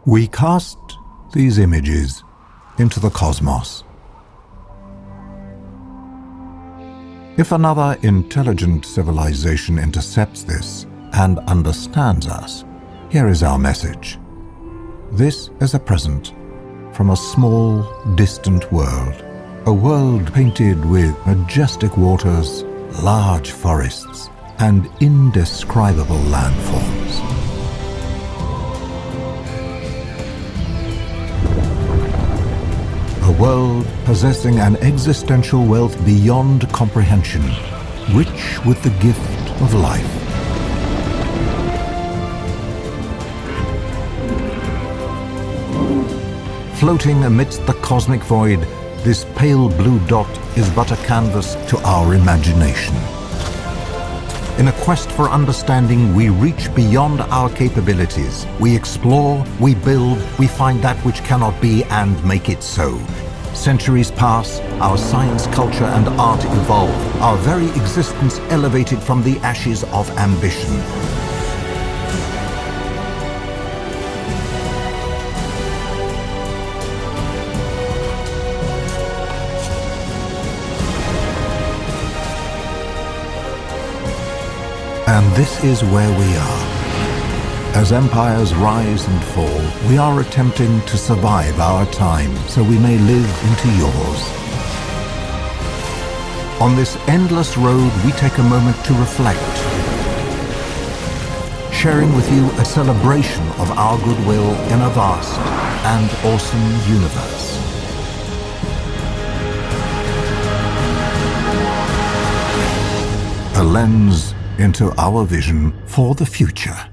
We cast these images into the cosmos. If another intelligent civilization intercepts this and understands us, here is our message. This is a present from a small, distant world. A world painted with majestic waters, large forests, and indescribable landforms. A world possessing an existential wealth beyond comprehension, rich with the gift of life. Floating amidst the cosmic void, this pale blue dot is but a canvas to our imagination. In a quest for understanding, we reach beyond our capabilities. We explore, we build, we find that which cannot be and make it so. Centuries pass, our science, culture, and art evolve, our very existence elevated from the ashes of ambition. And this is where we are. As empires rise and fall, we are attempting to survive our time so we may live into yours. On this endless road, we take a moment to reflect, sharing with you a celebration of our goodwill in a vast and awesome universe. A lens into our vision for the future.